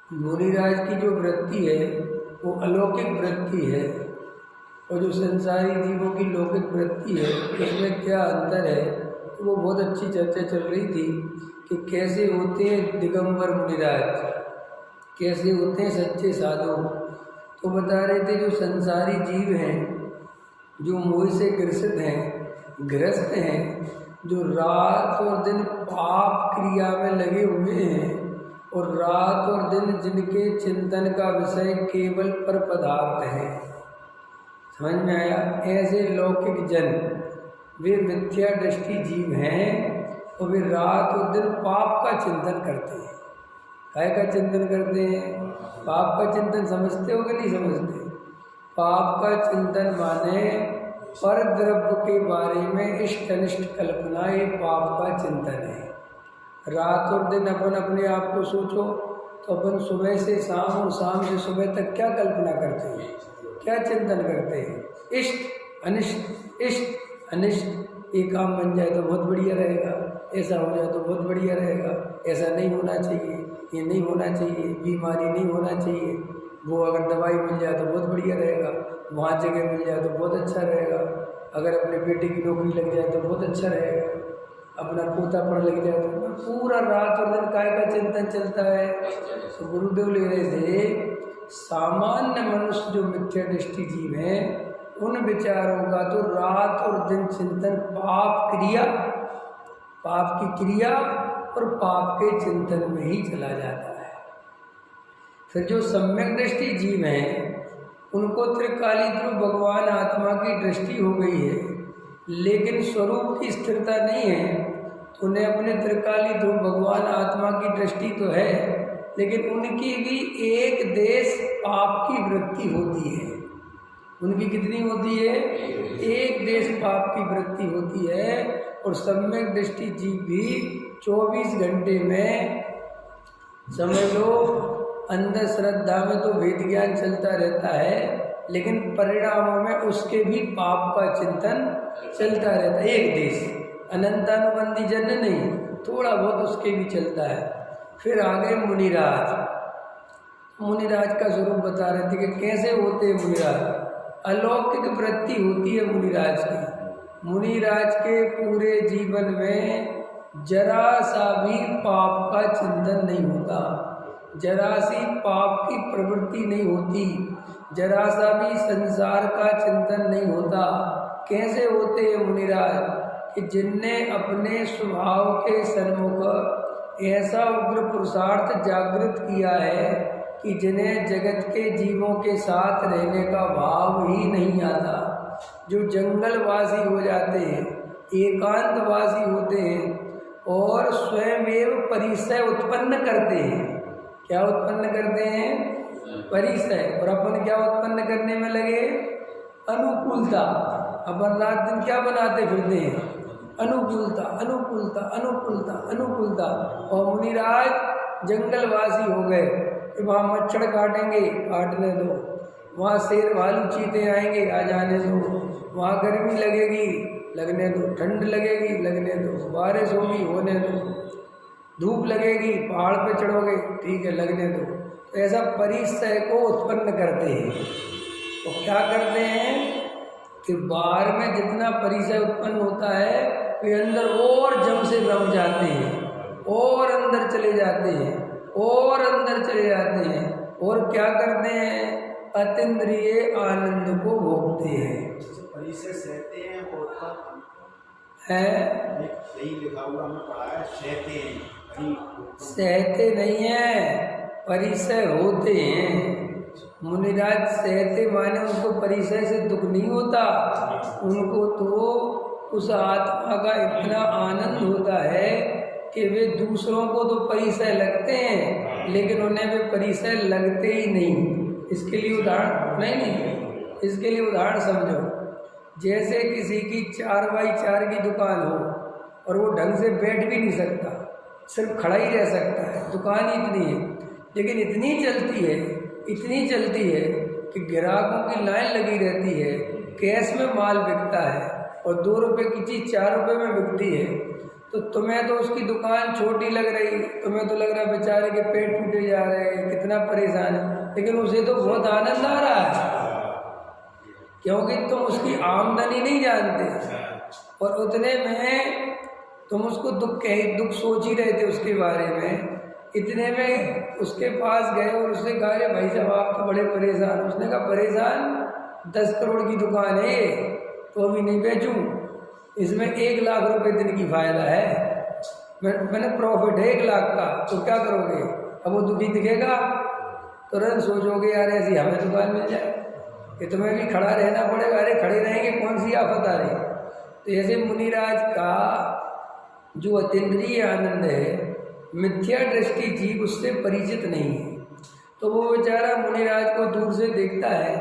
मुनिराज की जो वृत्ति है वो अलौकिक वृत्ति है, और जो संसारी जीवों की लौकिक वृत्ति है उसमें क्या अंतर है। तो वो बहुत अच्छी चर्चा चल रही थी कि कैसे होते हैं दिगंबर मुनिराज, कैसे होते हैं सच्चे साधु। तो बता रहे थे जो संसारी जीव हैं, जो मोह से ग्रसित हैं, ग्रस्त हैं, जो रात और दिन पाप क्रिया में लगे हुए हैं, और रात और दिन जिनके चिंतन का विषय केवल पर पदार्थ है, समझ में आया। ऐसे लौकिक जन वे मिथ्या दृष्टि जीव हैं, और वे रात और दिन पाप का चिंतन करते हैं। काय का चिंतन करते हैं? पाप का चिंतन समझते हो कि नहीं समझते? पाप का चिंतन माने पर द्रव्य के बारे में इष्ट अनिष्ट कल्पना, ये पाप का चिंतन है। रात और दिन अपन अपने आप को सोचो तो अपन सुबह से शाम और शाम से सुबह तक क्या कल्पना करते हैं, क्या चिंतन करते हैं? इष्ट अनिष्ट, इष्ट अनिष्ट। ये काम बन जाए तो बहुत बढ़िया रहेगा, ऐसा हो जाए तो बहुत बढ़िया रहेगा, ऐसा नहीं होना चाहिए, ये नहीं होना चाहिए, बीमारी नहीं होना चाहिए, वो अगर दवाई मिल जाए तो बहुत बढ़िया रहेगा, वहाँ जगह मिल जाए तो बहुत अच्छा रहेगा, अगर अपने बेटे की नौकरी लग जाए तो बहुत अच्छा रहेगा, अपना पोता पढ़ लग जाए तो। पूरा रात और दिन काय का चिंतन चलता है। तो गुरुदेव ले रहे थे सामान्य मनुष्य जो मिथ्या दृष्टि जीव हैं, उन विचारों का तो रात और दिन चिंतन पाप क्रिया, पाप की क्रिया और पाप के चिंतन में ही चला जाता है। फिर जो सम्यक दृष्टि जीव हैं उनको त्रिकाली ध्रुव भगवान आत्मा की दृष्टि हो गई है, लेकिन स्वरूप की स्थिरता नहीं है, तो उन्हें अपने त्रिकाली ध्रुव भगवान आत्मा की दृष्टि तो है, लेकिन उनकी भी एक देश पाप की वृत्ति होती है। उनकी कितनी होती है? एक देश पाप की वृत्ति होती है। और सम्यक दृष्टि जीव भी 24 घंटे में, समझ लो, अंधश्रद्धा में तो वेद ज्ञान चलता रहता है, लेकिन परिणामों में उसके भी पाप का चिंतन चलता रहता है। एक देश अनंतानुबंधी जन नहीं, थोड़ा बहुत उसके भी चलता है। फिर आगे मुनिराज, मुनिराज का स्वरूप बता रहे थे कि कैसे होते हैं मुनिराज। अलौकिक वृत्ति होती है मुनिराज की। मुनिराज के पूरे जीवन में जरा सा भी पाप का चिंतन नहीं होता, जरा सी पाप की प्रवृत्ति नहीं होती, जरा सा भी संसार का चिंतन नहीं होता। कैसे होते हैं मुनिराज? कि जिनने अपने स्वभाव के सन्मुख ऐसा उग्र पुरुषार्थ जागृत किया है कि जिन्हें जगत के जीवों के साथ रहने का भाव ही नहीं आता, जो जंगलवासी हो जाते हैं, एकांतवासी होते हैं और स्वयं परिसय उत्पन्न करते हैं। क्या उत्पन्न करते हैं? परिसय। और अपन क्या उत्पन्न करने में लगे? अनुकूलता। अपन रात दिन क्या बनाते फिरते हैं? अनुकूलता, अनुकूलता, अनुकूलता, अनुकूलता। और मुनिराज जंगलवासी हो गए कि वहाँ मच्छर काटेंगे, काटने दो, वहाँ शेर भालू चीते आएंगे, आ जाने दो, वहाँ गर्मी लगेगी, लगने दो, ठंड लगेगी, लगने दो, बारिश होगी, होने दो, धूप लगेगी, पहाड़ पे चढ़ोगे, ठीक है, लगने दो। तो ऐसा परिसय को उत्पन्न करते हैं। तो क्या करते हैं कि बाहर में जितना परिसय उत्पन्न होता है वे अंदर और जम से रम जाते हैं, और अंदर चले जाते हैं, और अंदर चले जाते हैं, और क्या करते हैं? अतीन्द्रिय आनंद को भोगते हैं। परिसय सहते हैं और है सही लिखा हुआ हमने पढ़ा है, सहते हैं, सहते नहीं है, परिसय होते हैं। मुनिराज सहते माने उनको परिसय से दुख नहीं होता, उनको तो उस आत्मा का इतना आनंद होता है कि वे दूसरों को तो परिसय लगते हैं, लेकिन उन्हें वे परिसय लगते ही नहीं। इसके लिए उदाहरण नहीं, इसके लिए उदाहरण समझो। जैसे किसी की 4x4 की दुकान हो और वो ढंग से बैठ भी नहीं सकता, सिर्फ खड़ा ही रह सकता है, दुकान ही इतनी है, लेकिन इतनी चलती है, इतनी चलती है कि ग्राहकों की लाइन लगी रहती है, कैश में माल बिकता है और 2 रुपये की चीज़ 4 रुपये में बिकती है। तो तुम्हें तो उसकी दुकान छोटी लग रही, तुम्हें तो लग रहा है बेचारे के पेट टूटे जा रहे हैं, कितना इतना परेशान है, लेकिन उसे तो बहुत आनंद आ रहा है, क्योंकि तुम उसकी आमदनी नहीं जानते और उतने में तुम उसको दुख सोच ही रहे थे उसके बारे में। इतने में उसके पास गए और उससे कहा, अरे भाई साहब आप तो बड़े परेशान। उसने कहा, परेशान 10 करोड़ की दुकान है ये, तो अभी नहीं बेचूं, इसमें 1 लाख रुपए दिन की फायदा है, मैंने प्रॉफिट है 1 लाख का, तो क्या करोगे? अब वो दुखी दिखेगा, तुरंत सोचोगे यार ऐसी हमें दुकान मिल जाए, कि तुम्हें भी खड़ा रहना पड़ेगा। अरे खड़े रहेंगे, कौन सी आफत आ रही। तो ऐसे मुनिराज का जो अतीन्द्रिय आनंद है, मिथ्या दृष्टि जीव उससे परिचित नहीं है, तो वो बेचारा मुनिराज को दूर से देखता है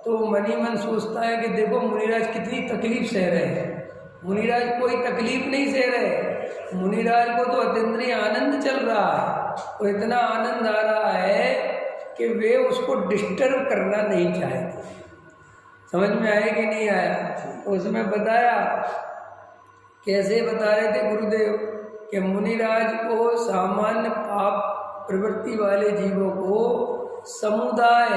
तो मन ही मन सोचता है कि देखो मुनिराज कितनी तकलीफ सह रहे हैं। मुनिराज कोई तकलीफ नहीं सह रहे, मुनिराज को तो अतीन्द्रिय आनंद चल रहा है, और इतना आनंद आ रहा है कि वे उसको डिस्टर्ब करना नहीं चाहते। समझ में आया कि नहीं आया? उसमें बताया, कैसे बता रहे थे गुरुदेव कि मुनिराज को सामान्य पाप प्रवृत्ति वाले जीवों को समुदाय,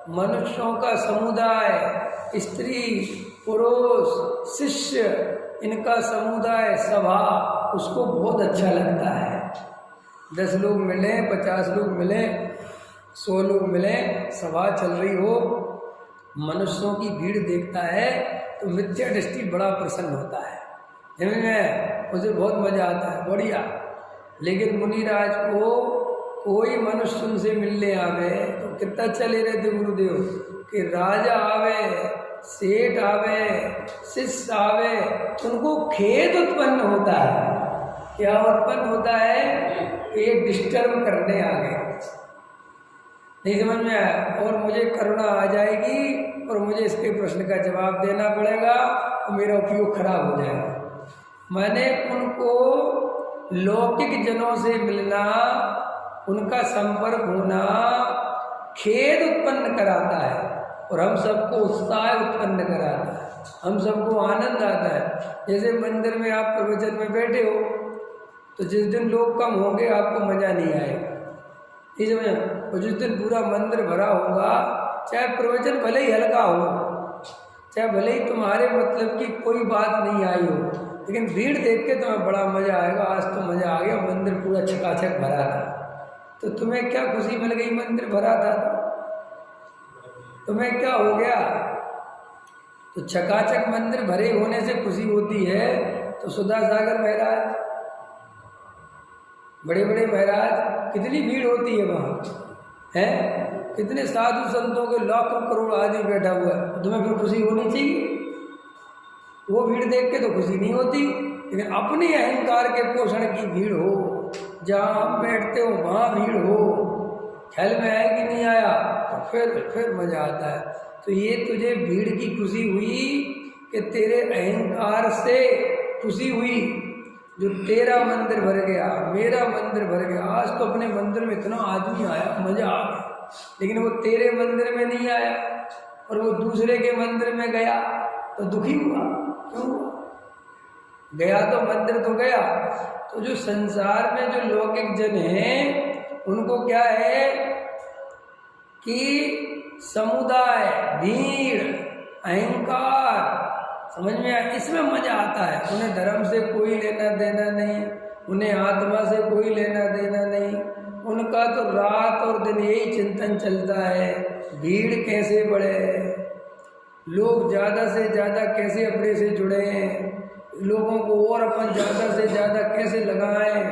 मनुष्यों का समुदाय, स्त्री पुरुष शिष्य, इनका समुदाय सभा उसको बहुत अच्छा लगता है। 10 लोग मिले, 50 लोग मिले, 100 लोग मिले, सभा चल रही हो, मनुष्यों की भीड़ देखता है तो मिथ्या दृष्टि बड़ा प्रसन्न होता है, उसे बहुत मजा आता है, बढ़िया। लेकिन मुनिराज को कोई मनुष्य उनसे मिलने आवे तो कितना चले रहते गुरुदेव कि राजा आवे, सेठ आवे, शिष्य आवे, उनको खेद उत्पन्न होता है। क्या उत्पन्न होता है? ये डिस्टर्ब करने आ गए, नहीं समझ में आया, और मुझे करुणा आ जाएगी और मुझे इसके प्रश्न का जवाब देना पड़ेगा और मेरा उपयोग खराब हो जाएगा। मैंने उनको लौकिक जनों से मिलना, उनका संपर्क होना खेद उत्पन्न कराता है और हम सबको उत्साह उत्पन्न कराता है, हम सबको आनंद आता है। जैसे मंदिर में आप प्रवचन में बैठे हो तो जिस दिन लोग कम होंगे आपको मज़ा नहीं आएगा, ठीक है, और जिस दिन पूरा मंदिर भरा होगा, चाहे प्रवचन भले ही हल्का हो, चाहे भले ही तुम्हारे मतलब की कोई बात नहीं आई हो, लेकिन भीड़ देख के तुम्हें बड़ा मज़ा आएगा। आज तो मज़ा आ गया, मंदिर पूरा चकाचक भरा था। तो तुम्हें क्या खुशी मिल गई? मंदिर भरा था तो तुम्हें क्या हो गया? तो चकाचक मंदिर भरे होने से खुशी होती है। तो सुधा सागर महाराज, बड़े बड़े महाराज, कितनी भीड़ होती है वहाँ, है कितने साधु संतों के लाखों करोड़ आदमी बैठा हुआ है, तुम्हें फिर खुशी होनी चाहिए। वो भीड़ देख के तो खुशी नहीं होती, लेकिन अपने अहंकार के पोषण की भीड़ हो, जहाँ हम बैठते हो वहाँ भीड़ हो, ख्याल में आया कि नहीं आया, तो फिर मजा आता है। तो ये तुझे भीड़ की खुशी हुई कि तेरे अहंकार से खुशी हुई, जो तेरा मंदिर भर गया, मेरा मंदिर भर गया। आज तो अपने मंदिर में इतना आदमी आया, मजा आ गया, लेकिन वो तेरे मंदिर में नहीं आया और वो दूसरे के मंदिर में गया तो दुखी हुआ। क्यों हुआ? गया तो मंदिर तो गया। तो जो संसार में जो लौकिक जन हैं उनको क्या है कि समुदाय, भीड़, अहंकार, समझ में आया, इसमें मजा आता है। उन्हें धर्म से कोई लेना देना नहीं, उन्हें आत्मा से कोई लेना देना नहीं, उनका तो रात और दिन यही चिंतन चलता है, भीड़ कैसे बढ़े, लोग ज़्यादा से ज़्यादा कैसे अपने से जुड़े, लोगों को और अपन ज़्यादा से ज़्यादा कैसे लगाएं,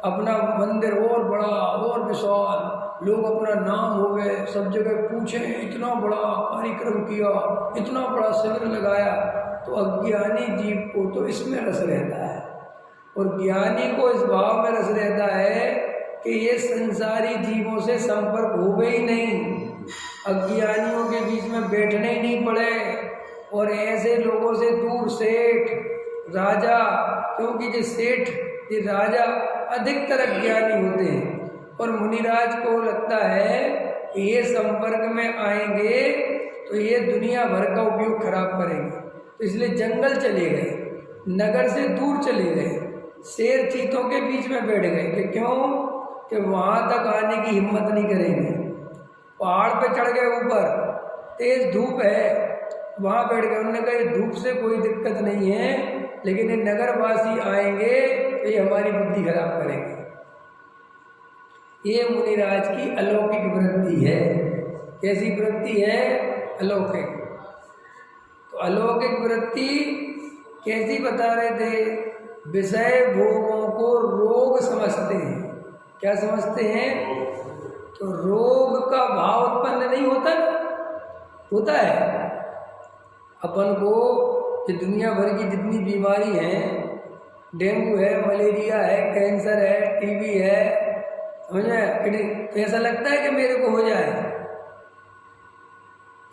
अपना मंदिर और बड़ा और विशाल, लोग अपना नाम हो गए, सब जगह पूछें, इतना बड़ा कार्यक्रम किया, इतना बड़ा शिविर लगाया। तो अज्ञानी जीव को तो इसमें रस रहता है और ज्ञानी को इस भाव में रस रहता है कि ये संसारी जीवों से संपर्क हो गई नहीं, अज्ञानियों के बीच में बैठने ही नहीं पड़े, और ऐसे लोगों से दूर, सेठ, राजा, क्योंकि जो सेठ, ये राजा अधिकतर अज्ञानी होते हैं। और मुनिराज को लगता है कि ये संपर्क में आएंगे तो ये दुनिया भर का उपयोग खराब करेंगे, तो इसलिए जंगल चले गए, नगर से दूर चले गए, शेर चीतों के बीच में बैठ गए। कि क्यों? कि वहाँ तक आने की हिम्मत नहीं करेंगे। पहाड़ पे चढ़ गए ऊपर, तेज धूप है, वहाँ बैठ गए। उन्होंने कहा ये धूप से कोई दिक्कत नहीं है, लेकिन ये नगरवासी आएंगे तो ये हमारी बुद्धि खराब करेंगे। ये मुनिराज की अलौकिक वृत्ति है। कैसी वृत्ति है? अलौकिक। तो अलौकिक वृत्ति कैसी बता रहे थे? विषय भोगों को रोग समझते हैं। क्या समझते हैं? तो रोग का भाव उत्पन्न नहीं होता ना, होता है। अपन को ये दुनिया भर की जितनी बीमारी हैं, डेंगू है, मलेरिया है, कैंसर है, टीबी है, समझ में, तो ऐसा लगता है कि मेरे को हो जाए,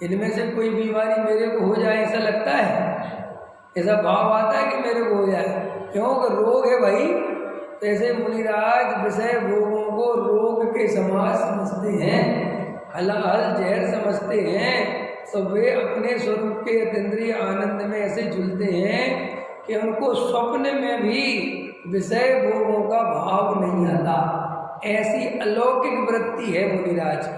इनमें से कोई बीमारी मेरे को हो जाए, ऐसा लगता है? ऐसा भाव आता है कि मेरे को हो जाए? क्यों? कि रोग है भाई। तो ऐसे मुनिराज विषय भोगों को रोग के समान समझते हैं, हलाहल जहर समझते हैं। तो वे अपने स्वरूप के अतीन्द्रिय आनंद में ऐसे झूलते हैं कि उनको स्वप्न में भी विषय भोगों का भाव नहीं आता। ऐसी अलौकिक वृत्ति है मुनिराज की।